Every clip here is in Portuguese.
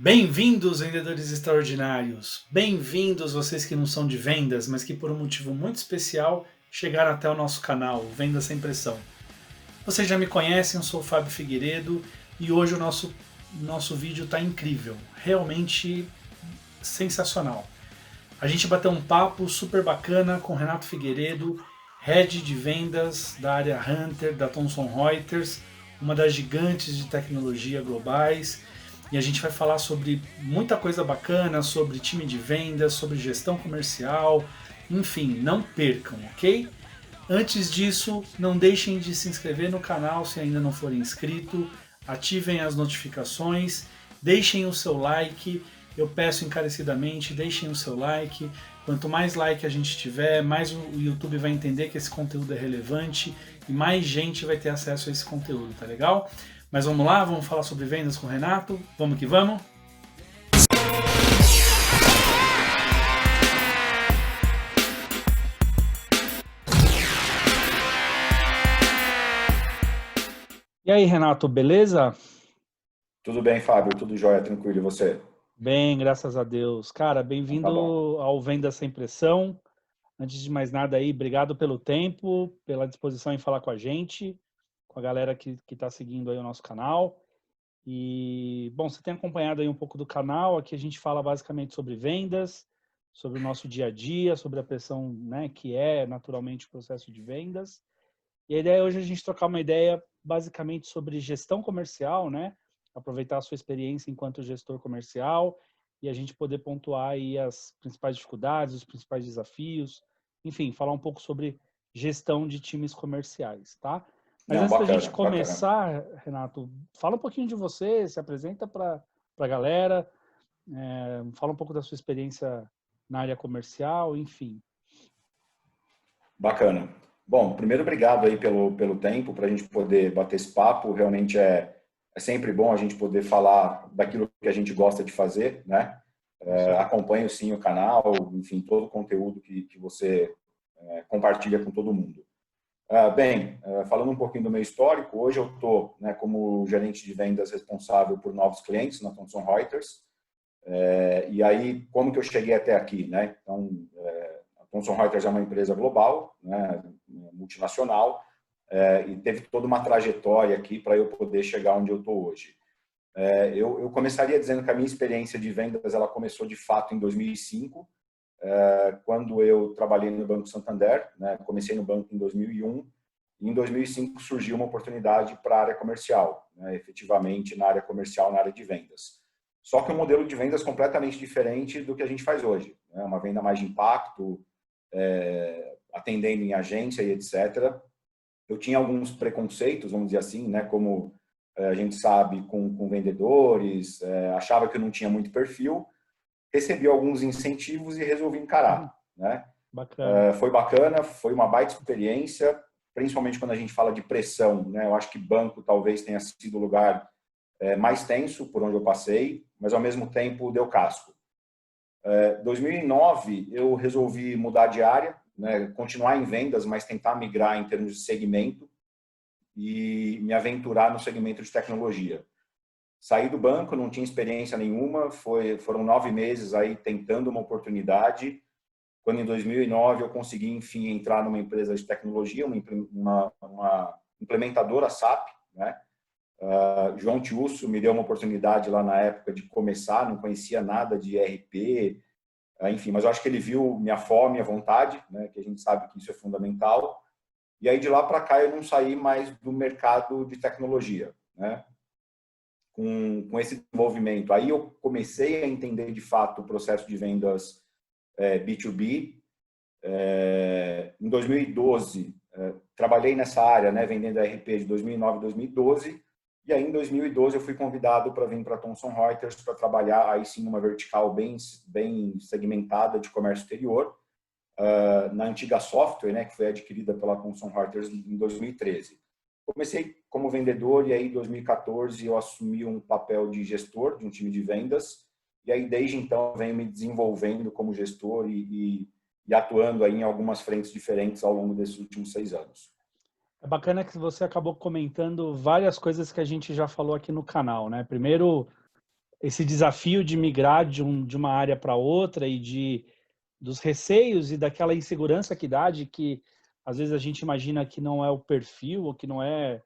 Bem-vindos, vendedores extraordinários! Bem-vindos vocês que não são de vendas, mas que por um motivo muito especial chegaram até o nosso canal, Venda Sem Pressão. Vocês já me conhecem, eu sou o Fábio Figueiredo e hoje o nosso vídeo está incrível, realmente sensacional. A gente bateu um papo super bacana com o Renato Figueiredo, Head de Vendas da área Hunter da Thomson Reuters, uma das gigantes de tecnologia globais. E a gente vai falar sobre muita coisa bacana, sobre time de vendas, sobre gestão comercial, enfim, não percam, ok? Antes disso, não deixem de se inscrever no canal se ainda não forem inscritos, ativem as notificações, deixem o seu like, eu peço encarecidamente, deixem o seu like. Quanto mais like a gente tiver, mais o YouTube vai entender que esse conteúdo é relevante e mais gente vai ter acesso a esse conteúdo, tá legal? Mas vamos lá, vamos falar sobre vendas com o Renato? Vamos que vamos? E aí, Renato, beleza? Tudo bem, Fábio? Tudo jóia, tranquilo. E você? Bem, graças a Deus. Cara, Então bem-vindo tá bom. ao Venda Sem Pressão. Antes de mais nada aí, obrigado pelo tempo, pela disposição em falar com a gente, com a galera que está seguindo aí o nosso canal. E, bom, você tem acompanhado aí um pouco do canal, aqui a gente fala basicamente sobre vendas, sobre o nosso dia a dia, sobre a pressão, né, que é naturalmente o processo de vendas. E a ideia hoje é a gente trocar uma ideia basicamente sobre gestão comercial, né? Aproveitar a sua experiência enquanto gestor comercial e a gente poder pontuar aí as principais dificuldades, os principais desafios, enfim, falar um pouco sobre gestão de times comerciais, tá? Mas Não, antes da gente bacana, bacana. começar, Renato, fala um pouquinho de você, se apresenta para a galera, fala um pouco da sua experiência na área comercial, enfim. Bacana. Bom, primeiro, obrigado aí pelo tempo, para a gente poder bater esse papo. Realmente é sempre bom a gente poder falar daquilo que a gente gosta de fazer, né? Isso aí. Acompanho sim o canal, enfim, todo o conteúdo que você compartilha com todo mundo. Falando um pouquinho do meu histórico, hoje eu estou, né, como gerente de vendas responsável por novos clientes na Thomson Reuters. E aí, como que eu cheguei até aqui, né? Então, a Thomson Reuters é uma empresa global, né, multinacional, e teve toda uma trajetória aqui para eu poder chegar onde eu estou hoje. Eu começaria dizendo que a minha experiência de vendas ela começou de fato em 2005, quando eu trabalhei no Banco Santander, né? Comecei no banco em 2001 e em 2005 surgiu uma oportunidade para a área comercial, né? Efetivamente na área comercial, na área de vendas. Só que um modelo de vendas completamente diferente do que a gente faz hoje, né? Uma venda mais de impacto, atendendo em agência e etc. Eu tinha alguns preconceitos, vamos dizer assim, né? Como a gente sabe, com vendedores, achava que eu não tinha muito perfil, recebi alguns incentivos e resolvi encarar, né? Bacana. Foi bacana, foi uma baita experiência, principalmente quando a gente fala de pressão, né? Eu acho que banco talvez tenha sido o lugar mais tenso por onde eu passei, mas ao mesmo tempo deu casco. 2009 eu resolvi mudar de área, né? Continuar em vendas, mas tentar migrar em termos de segmento e me aventurar no segmento de tecnologia. Saí do banco, não tinha experiência nenhuma, foram 9 meses aí tentando uma oportunidade. Quando em 2009 eu consegui, enfim, entrar numa empresa de tecnologia, uma implementadora SAP, né? João Tiusso me deu uma oportunidade lá na época de começar, não conhecia nada de ERP, enfim, mas eu acho que ele viu minha fome, minha vontade, né? Que a gente sabe que isso é fundamental. E aí de lá para cá eu não saí mais do mercado de tecnologia, né? Com esse desenvolvimento. Aí eu comecei a entender de fato o processo de vendas B2B. Em 2012, trabalhei nessa área, né, vendendo RP de 2009 a 2012. E aí em 2012 eu fui convidado para vir para a Thomson Reuters para trabalhar aí sim numa vertical bem segmentada de comércio exterior, na antiga software, né, que foi adquirida pela Thomson Reuters em 2013. Comecei como vendedor e aí em 2014 eu assumi um papel de gestor de um time de vendas e aí desde então venho me desenvolvendo como gestor e atuando aí em algumas frentes diferentes ao longo desses últimos 6 anos. É bacana que você acabou comentando várias coisas que a gente já falou aqui no canal, né? Primeiro, esse desafio de migrar de uma área para outra dos receios e daquela insegurança que dá de que às vezes a gente imagina que não é o perfil ou que não é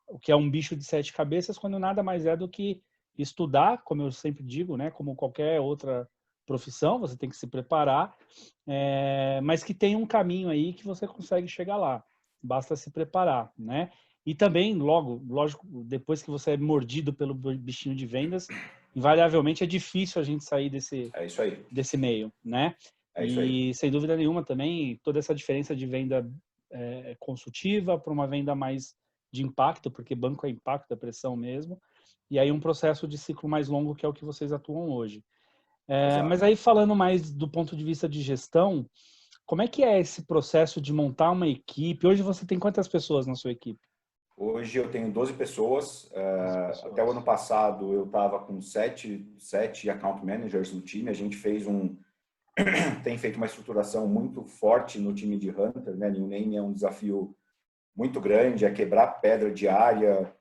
o que é um bicho de sete cabeças, quando nada mais é do que estudar, como eu sempre digo, né? Como qualquer outra profissão, você tem que se preparar, mas que tem um caminho aí que você consegue chegar lá. Basta se preparar, né? E também, lógico, depois que você é mordido pelo bichinho de vendas, invariavelmente é difícil a gente sair É isso aí. desse meio, né? É isso aí. E sem dúvida nenhuma também toda essa diferença de venda consultiva para uma venda mais de impacto, porque banco é impacto, é pressão mesmo, e aí um processo de ciclo mais longo que é o que vocês atuam hoje. Mas Exato. aí falando mais do ponto de vista de gestão, como é que é esse processo de montar uma equipe? Hoje você tem quantas pessoas na sua equipe? Hoje eu tenho 12 pessoas. 12 Até o ano pessoas. passado eu estava com sete account managers no time. A gente tem feito uma estruturação muito forte no time de Hunter, né? New Name é um desafio muito grande, é quebrar pedra diária.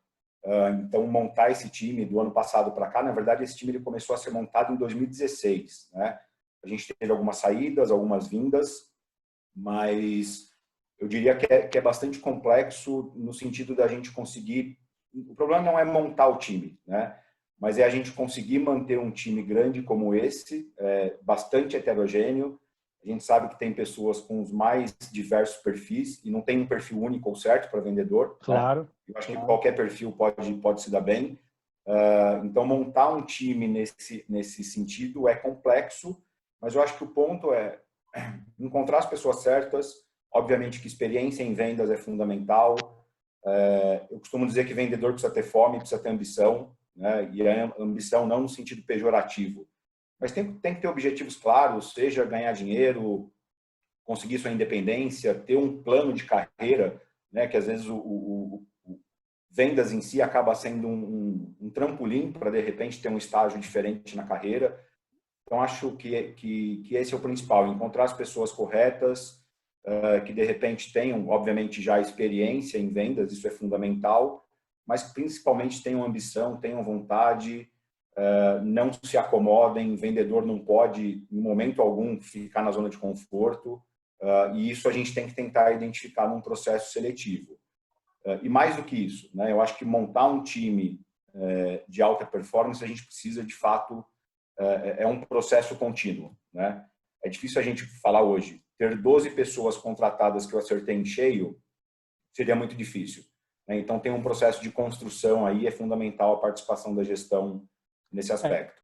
Então, montar esse time do ano passado para cá, na verdade, esse time ele começou a ser montado em 2016, né? A gente teve algumas saídas, algumas vindas, mas eu diria que é bastante complexo no sentido da gente conseguir. O problema não é montar o time, né? Mas é a gente conseguir manter um time grande como esse, bastante heterogêneo. A gente sabe que tem pessoas com os mais diversos perfis e não tem um perfil único ou certo para vendedor, né? Claro, Eu acho que claro. qualquer perfil pode se dar bem. Então, montar um time nesse sentido é complexo, mas eu acho que o ponto é encontrar as pessoas certas. Obviamente que experiência em vendas é fundamental. Eu costumo dizer que vendedor precisa ter fome, precisa ter ambição, né? E a ambição não no sentido pejorativo, mas tem que ter objetivos claros, seja ganhar dinheiro, conseguir sua independência, ter um plano de carreira, né? Que às vezes o vendas em si acaba sendo um trampolim para de repente ter um estágio diferente na carreira. Então acho que esse é o principal, encontrar as pessoas corretas, que de repente tenham, obviamente, já experiência em vendas, isso é fundamental, mas principalmente tenham ambição, tenham vontade, não se acomodem. Vendedor não pode, em momento algum, ficar na zona de conforto, e isso a gente tem que tentar identificar num processo seletivo. E mais do que isso, né, eu acho que montar um time de alta performance, a gente precisa, de fato, é um processo contínuo, né? É difícil a gente falar hoje. Ter 12 pessoas contratadas que eu acertei em cheio seria muito difícil, né? Então, tem um processo de construção aí, é fundamental a participação da gestão nesse aspecto.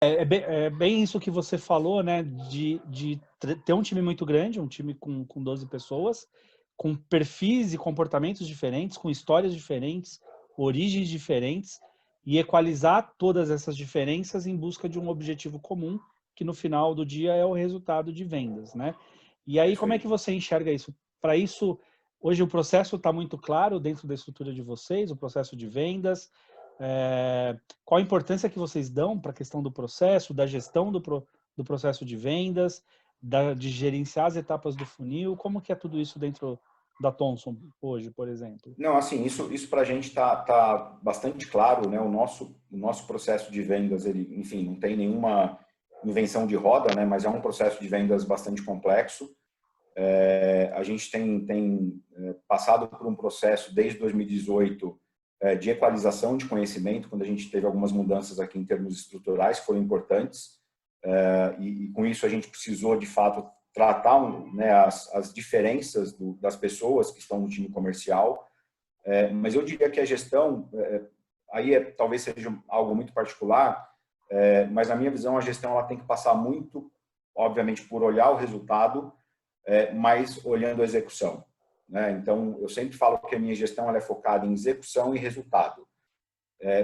É bem isso que você falou, né? De ter um time muito grande, um time com 12 pessoas, com perfis e comportamentos diferentes, com histórias diferentes, origens diferentes, e equalizar todas essas diferenças em busca de um objetivo comum, que no final do dia é o resultado de vendas, né? E É aí, isso como é que aí. você enxerga isso? Para isso, hoje o processo está muito claro dentro da estrutura de vocês, o processo de vendas. Qual a importância que vocês dão para a questão do processo, da gestão do processo de vendas, de gerenciar as etapas do funil? Como que é tudo isso dentro da Thomson hoje, por exemplo? Não, assim, isso para a gente tá bastante claro, né? O nosso processo de vendas, ele, enfim, não tem nenhuma invenção de roda, né? Mas é um processo de vendas bastante complexo. A gente tem passado por um processo desde 2018 de equalização de conhecimento, quando a gente teve algumas mudanças aqui em termos estruturais que foram importantes, e com isso a gente precisou, de fato, tratar, né, as diferenças das pessoas que estão no time comercial. Mas eu diria que a gestão, aí talvez seja algo muito particular, mas na minha visão a gestão ela tem que passar muito, obviamente, por olhar o resultado, mas olhando a execução, né? Então, eu sempre falo que a minha gestão ela é focada em execução e resultado.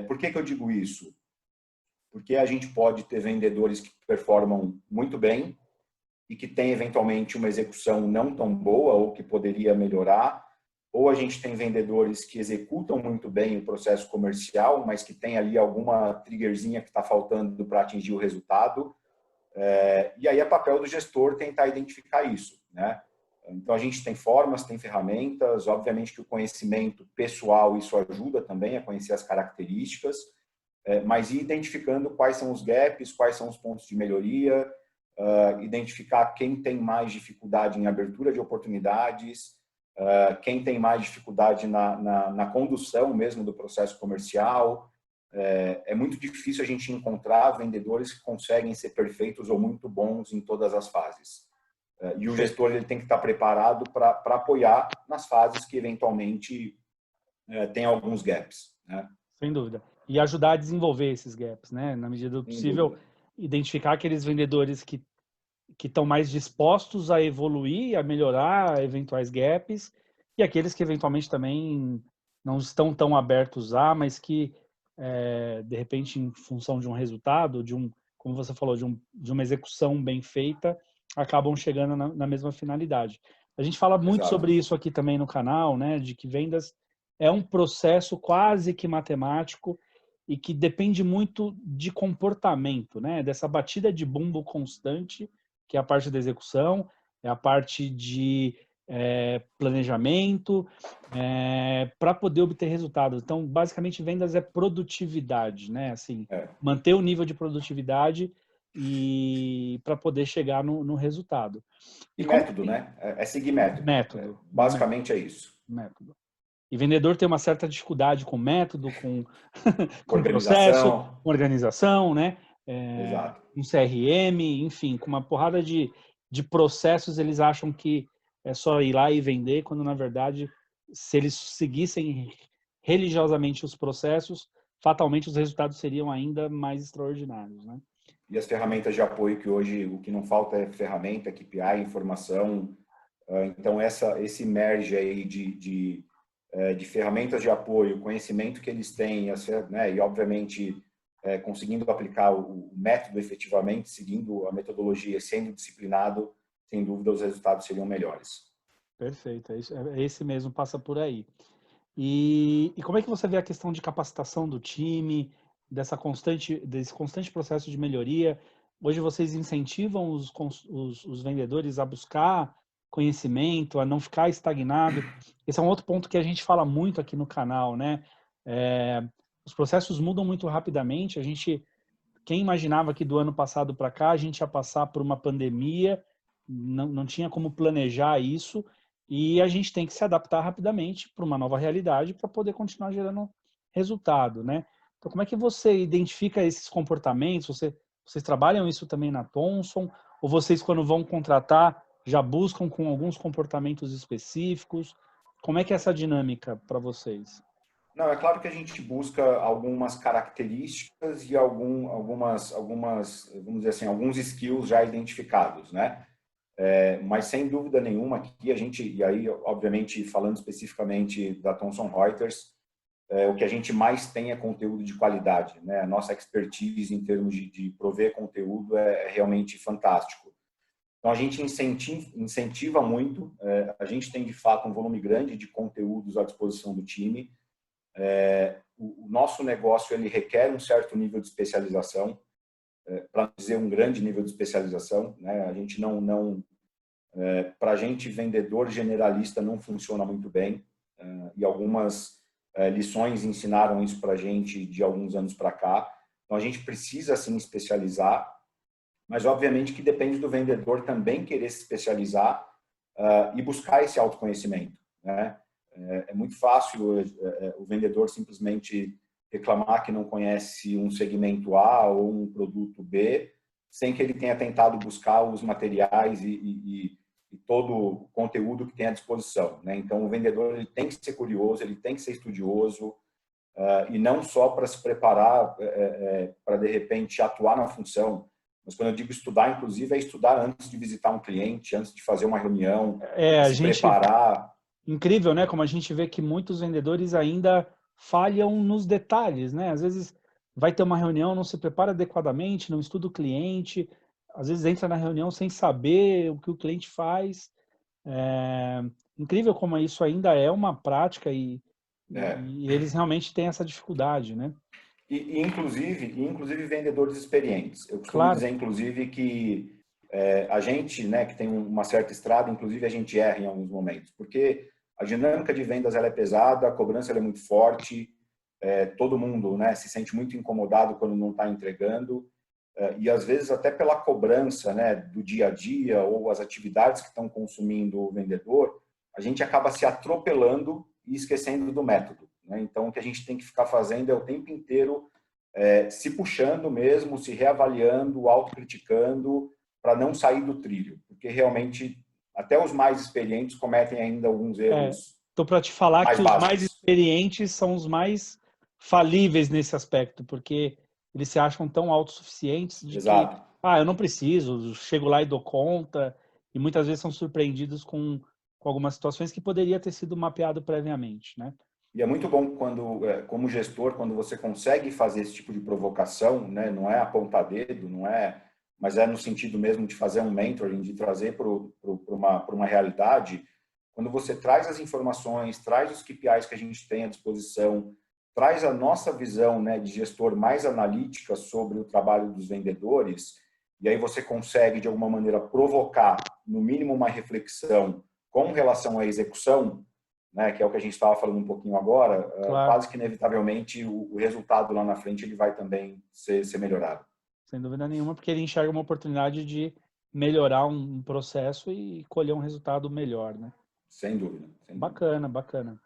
Por que eu digo isso? Porque a gente pode ter vendedores que performam muito bem e que têm, eventualmente, uma execução não tão boa ou que poderia melhorar, ou a gente tem vendedores que executam muito bem o processo comercial, mas que tem ali alguma triggerzinha que está faltando para atingir o resultado. E aí é papel do gestor tentar identificar isso, né? Então, a gente tem formas, tem ferramentas, obviamente que o conhecimento pessoal, isso ajuda também a conhecer as características, mas ir identificando quais são os gaps, quais são os pontos de melhoria, identificar quem tem mais dificuldade em abertura de oportunidades, quem tem mais dificuldade na condução mesmo do processo comercial. É muito difícil a gente encontrar vendedores que conseguem ser perfeitos ou muito bons em todas as fases. E o gestor ele tem que estar preparado para apoiar nas fases que eventualmente tem alguns gaps, né? Sem dúvida. E ajudar a desenvolver esses gaps, né? Na medida do possível, identificar aqueles vendedores que estão mais dispostos a evoluir, a melhorar eventuais gaps, e aqueles que eventualmente também não estão tão abertos mas que, de repente, em função de um resultado, como você falou, de uma execução bem feita, acabam chegando na mesma finalidade. A gente fala muito Exato. sobre isso aqui também no canal, né? De que vendas é um processo quase que matemático e que depende muito de comportamento, né? Dessa batida de bumbo constante, que é a parte da execução, é a parte de planejamento, para poder obter resultados. Então, basicamente, vendas é produtividade, né? Assim, manter o nível de produtividade e para poder chegar no resultado. E método, né? É seguir método. Método. Basicamente é isso. Método. E vendedor tem uma certa dificuldade com método, com processo, Organização. com organização, né? Exato. Com CRM, enfim, com uma porrada de processos, eles acham que é só ir lá e vender, quando na verdade, se eles seguissem religiosamente os processos, fatalmente os resultados seriam ainda mais extraordinários, né? E as ferramentas de apoio que hoje o que não falta é ferramenta, KPI, informação. Então esse merge aí de ferramentas de apoio, conhecimento que eles têm, né, e obviamente conseguindo aplicar o método efetivamente, seguindo a metodologia, sendo disciplinado, sem dúvida os resultados seriam melhores. Perfeito, esse mesmo passa por aí. E como é que você vê a questão de capacitação do time, desse constante processo de melhoria? Hoje vocês incentivam os vendedores a buscar conhecimento, a não ficar estagnado. Esse é um outro ponto que a gente fala muito aqui no canal, né? Os processos mudam muito rapidamente. Quem imaginava que do ano passado para cá a gente ia passar por uma pandemia, não tinha como planejar isso, e a gente tem que se adaptar rapidamente para uma nova realidade para poder continuar gerando resultado, né? Então, como é que você identifica esses comportamentos? Vocês trabalham isso também na Thomson? Ou vocês, quando vão contratar, já buscam com alguns comportamentos específicos? Como é que é essa dinâmica para vocês? Não, é claro que a gente busca algumas características e algumas, vamos dizer assim, alguns skills já identificados, né? Mas sem dúvida nenhuma aqui a gente, e aí obviamente falando especificamente da Thomson Reuters, o que a gente mais tem é conteúdo de qualidade, né? A nossa expertise em termos de prover conteúdo é realmente fantástico. Então a gente incentiva muito, a gente tem de fato um volume grande de conteúdos à disposição do time. O nosso negócio ele requer um certo nível de especialização, para dizer um grande nível de especialização, né? A gente para a gente vendedor generalista não funciona muito bem, e algumas lições ensinaram isso para a gente de alguns anos para cá. Então a gente precisa sim especializar, mas obviamente que depende do vendedor também querer se especializar e buscar esse autoconhecimento, né? É muito fácil o vendedor simplesmente reclamar que não conhece um segmento A ou um produto B, sem que ele tenha tentado buscar os materiais e todo o conteúdo que tem à disposição, né? Então, o vendedor ele tem que ser curioso, ele tem que ser estudioso, e não só para se preparar para, de repente, atuar na função. Mas quando eu digo estudar, inclusive, é estudar antes de visitar um cliente, antes de fazer uma reunião, preparar. Incrível, né? Como a gente vê que muitos vendedores ainda falham nos detalhes, né? Às vezes vai ter uma reunião, não se prepara adequadamente, não estuda o cliente, às vezes entra na reunião sem saber o que o cliente faz. Incrível como isso ainda é uma prática e eles realmente têm essa dificuldade, né? Inclusive vendedores experientes. Eu costumo Claro. dizer, inclusive, que a gente, né, que tem uma certa estrada, inclusive a gente erra em alguns momentos, porque a dinâmica de vendas ela é pesada, a cobrança ela é muito forte, todo mundo, né, se sente muito incomodado quando não está entregando, e às vezes até pela cobrança, né, do dia a dia ou as atividades que estão consumindo o vendedor, a gente acaba se atropelando e esquecendo do método, né? Então, o que a gente tem que ficar fazendo é o tempo inteiro se puxando mesmo, se reavaliando, autocriticando, para não sair do trilho, porque realmente até os mais experientes cometem ainda alguns erros Estou para te falar mais que os mais básicos. experientes são os mais falíveis nesse aspecto, porque eles se acham tão autossuficientes de que, Exato. eu não preciso, chego lá e dou conta, e muitas vezes são surpreendidos com algumas situações que poderia ter sido mapeado previamente, né? E é muito bom quando, como gestor, quando você consegue fazer esse tipo de provocação, né? Não é apontar dedo, não é, mas é no sentido mesmo de fazer um mentoring, de trazer para uma realidade. Quando você traz as informações, traz os KPIs que a gente tem à disposição, traz a nossa visão, né, de gestor mais analítica sobre o trabalho dos vendedores, e aí você consegue, de alguma maneira, provocar, no mínimo, uma reflexão com relação à execução, né, que é o que a gente estava falando um pouquinho agora, Claro, quase que inevitavelmente o resultado lá na frente ele vai também ser melhorado. sem dúvida nenhuma, porque ele enxerga uma oportunidade de melhorar um processo e colher um resultado melhor, né? Sem dúvida, sem dúvida. Bacana, bacana.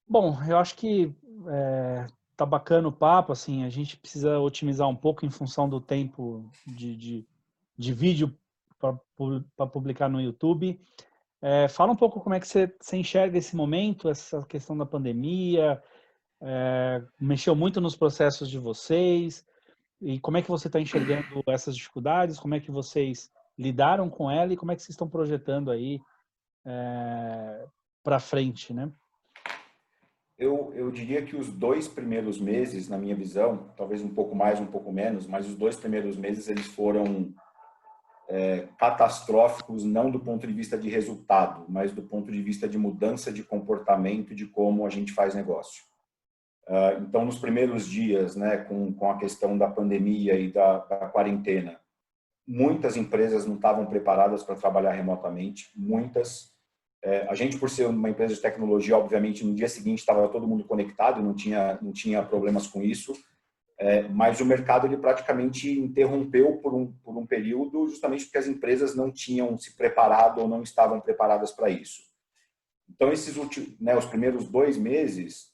Bom, eu acho que tá bacana o papo, assim, a gente precisa otimizar um pouco em função do tempo de vídeo para publicar no YouTube. Fala um pouco como é que você enxerga esse momento, essa questão da pandemia, mexeu muito nos processos de vocês, e como é que você está enxergando essas dificuldades, como é que vocês lidaram com ela e como é que vocês estão projetando aí para frente, né? Eu diria que os 2 primeiros meses, na minha visão, talvez um pouco mais, um pouco menos, mas os 2 primeiros meses eles foram catastróficos, não do ponto de vista de resultado, mas do ponto de vista de mudança de comportamento, de como a gente faz negócio. Então, nos primeiros dias, né, com a questão da pandemia e da quarentena, muitas empresas não estavam preparadas para trabalhar remotamente, muitas. A gente, por ser uma empresa de tecnologia, obviamente, no dia seguinte estava todo mundo conectado, não tinha problemas com isso, mas o mercado ele praticamente interrompeu por um período, justamente porque as empresas não tinham se preparado ou não estavam preparadas para isso. Então, esses últimos, né, os primeiros 2 meses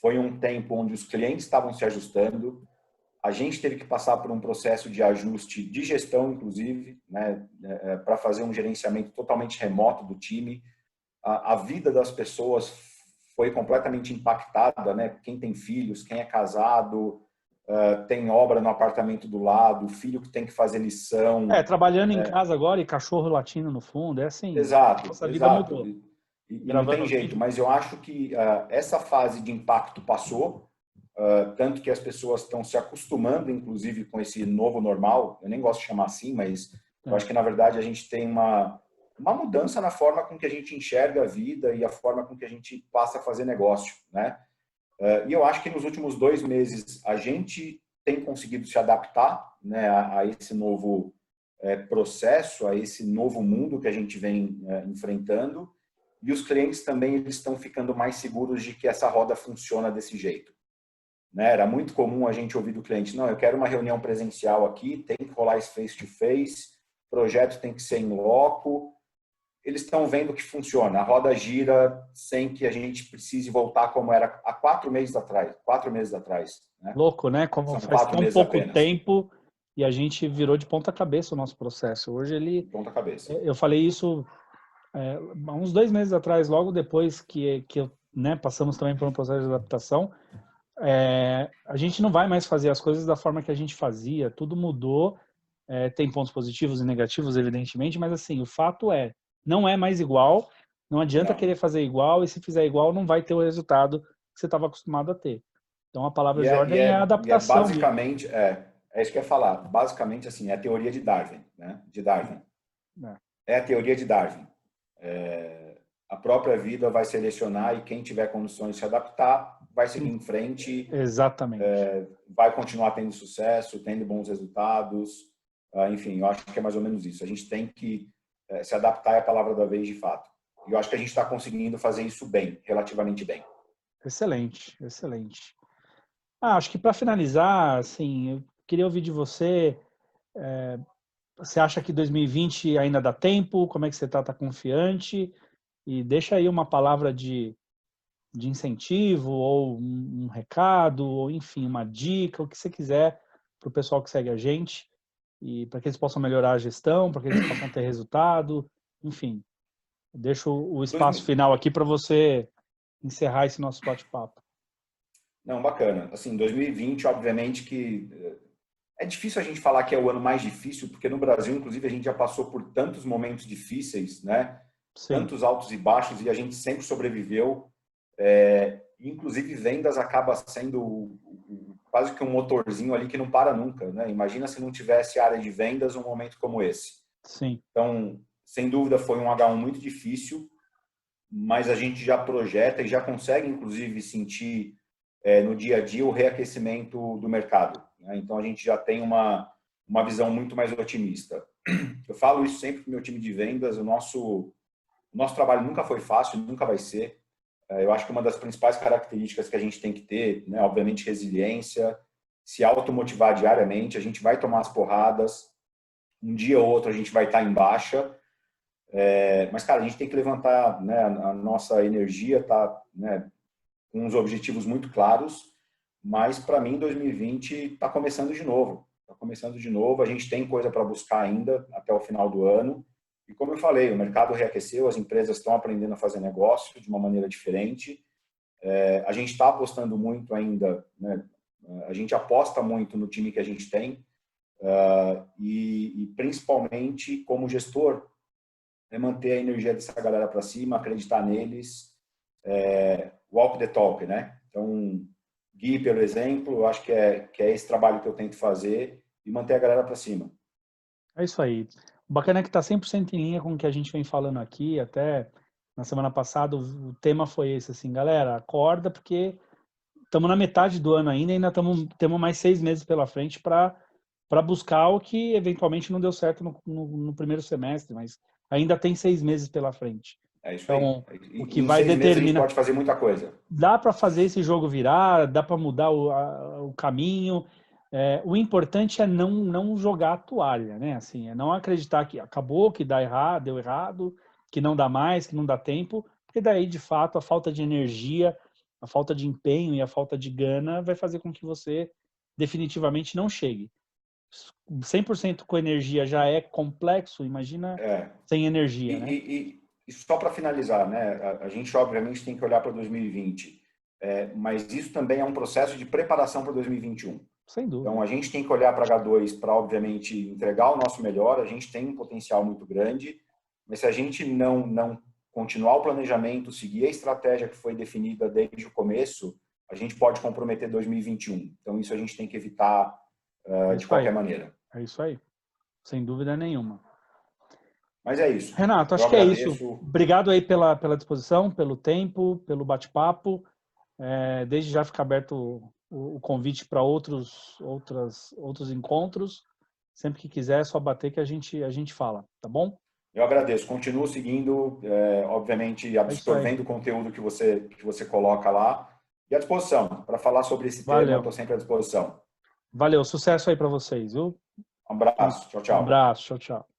foi um tempo onde os clientes estavam se ajustando, a gente teve que passar por um processo de ajuste de gestão, inclusive, né, para fazer um gerenciamento totalmente remoto do time. A vida das pessoas foi completamente impactada, né? Quem tem filhos, quem é casado, tem obra no apartamento do lado, filho que tem que fazer lição. Trabalhando em casa agora e cachorro latindo no fundo, é assim, Exato, nossa vida exato. mudou. E não tem Gravando jeito, vídeo. mas eu acho que essa fase de impacto passou, tanto que as pessoas estão se acostumando, inclusive, com esse novo normal. Eu nem gosto de chamar assim, mas eu acho que, na verdade, a gente tem uma mudança na forma com que a gente enxerga a vida e a forma com que a gente passa a fazer negócio, né? E eu acho que nos últimos 2 meses a gente tem conseguido se adaptar, né, a esse novo processo, a esse novo mundo que a gente vem enfrentando, e os clientes também eles estão ficando mais seguros de que essa roda funciona desse jeito. Né? Era muito comum a gente ouvir do cliente, não, eu quero uma reunião presencial aqui, tem que rolar esse face-to-face, projeto tem que ser em loco. Eles estão vendo que funciona, a roda gira sem que a gente precise voltar como era há 4 meses atrás, 4 meses atrás. Né? Louco, né? Como São faz quatro tão meses pouco apenas, tempo e a gente virou de ponta cabeça o nosso processo. Hoje de ponta cabeça. eu falei isso há uns 2 meses atrás, logo depois que eu, né, passamos também por um processo de adaptação. A gente não vai mais fazer as coisas da forma que a gente fazia, tudo mudou. Tem pontos positivos e negativos, evidentemente, mas assim, o fato não é mais igual, não adianta Não. querer fazer igual, e se fizer igual, não vai ter o resultado que você estava acostumado a ter. Então, a palavra de ordem é a E é adaptação mesmo. basicamente, isso que eu ia falar, basicamente assim, é a teoria de Darwin, né? De Darwin. É, É a teoria de Darwin. A própria vida vai selecionar e quem tiver condições de se adaptar vai seguir em frente, exatamente. vai continuar tendo sucesso, tendo bons resultados. Enfim, eu acho que é mais ou menos isso. A gente tem que se adaptar à palavra da vez de fato. E eu acho que a gente está conseguindo fazer isso bem, relativamente bem. Excelente, excelente. Acho que para finalizar, assim, eu queria ouvir de você. Você acha que 2020 ainda dá tempo? Como é que você está? Está confiante? E deixa aí uma palavra de incentivo, ou um recado, ou enfim, uma dica, o que você quiser para o pessoal que segue a gente, e para que eles possam melhorar a gestão, para que eles possam ter resultado, enfim. Deixo o espaço 2000 final aqui para você encerrar esse nosso bate-papo. Não, bacana. Assim, 2020, obviamente que é difícil a gente falar que é o ano mais difícil, porque no Brasil, inclusive, a gente já passou por tantos momentos difíceis, né? Sim, Tantos altos e baixos, e a gente sempre sobreviveu. Inclusive, vendas acaba sendo quase que um motorzinho ali que não para nunca, né? Imagina se não tivesse área de vendas um momento como esse. sim. Então, sem dúvida, foi um H1 muito difícil, mas a gente já projeta e já consegue, inclusive, sentir no dia a dia o reaquecimento do mercado, né? Então, a gente já tem uma visão muito mais otimista. Eu falo isso sempre para o meu time de vendas, o nosso trabalho nunca foi fácil, nunca vai ser. Eu acho que uma das principais características que a gente tem que ter, né, obviamente, resiliência, se automotivar diariamente, a gente vai tomar as porradas, um dia ou outro a gente vai estar em baixa, mas, cara, a gente tem que levantar, né, a nossa energia, tá, né, com uns objetivos muito claros, mas para mim 2020 está começando de novo. Está começando de novo, a gente tem coisa para buscar ainda até o final do ano. E como eu falei, o mercado reaqueceu, as empresas estão aprendendo a fazer negócio de uma maneira diferente. A gente está apostando muito ainda, né? A gente aposta muito no time que a gente tem, e principalmente como gestor, é manter a energia dessa galera para cima, acreditar neles, walk the talk, né? Então, guie pelo exemplo, eu acho que é esse trabalho que eu tento fazer e manter a galera para cima. É isso aí. O bacana é que está 100% em linha com o que a gente vem falando aqui. Até na semana passada o tema foi esse, assim, galera, acorda porque estamos na metade do ano ainda temos mais 6 meses pela frente para buscar o que eventualmente não deu certo no primeiro semestre, mas ainda tem 6 meses pela frente. É isso aí. Então, o que Em vai 6 meses a gente determinar... pode fazer muita coisa. Dá para fazer esse jogo virar, dá para mudar o caminho. O importante é não jogar a toalha, né? Assim, é não acreditar que acabou, que dá errado, deu errado, que não dá mais, que não dá tempo, porque daí, de fato, a falta de energia, a falta de empenho e a falta de gana vai fazer com que você definitivamente não chegue. 100% com energia já é complexo, imagina É. sem E, energia, né? e só para finalizar, né? A gente obviamente tem que olhar para 2020, mas isso também é um processo de preparação para 2021. Sem Então dúvida. a gente tem que olhar para H2 para obviamente entregar o nosso melhor. A gente tem um potencial muito grande, mas se a gente não continuar o planejamento, seguir a estratégia que foi definida desde o começo, a gente pode comprometer 2021. Então isso a gente tem que evitar É de isso qualquer aí. maneira. É isso aí. Sem dúvida nenhuma. Mas é isso. Renato, Eu acho que é isso. agradeço. Obrigado aí pela disposição, pelo tempo, pelo bate-papo. Desde já fica aberto o convite para outros encontros. Sempre que quiser, é só bater que a gente fala, tá bom? Eu agradeço. Continuo seguindo, obviamente, É isso aí. absorvendo o conteúdo que você coloca lá. E à disposição. Para falar sobre esse tema, Valeu. estou sempre à disposição. Valeu. Sucesso aí para vocês, viu? Um abraço. Tchau, Um tchau. abraço. Tchau, tchau.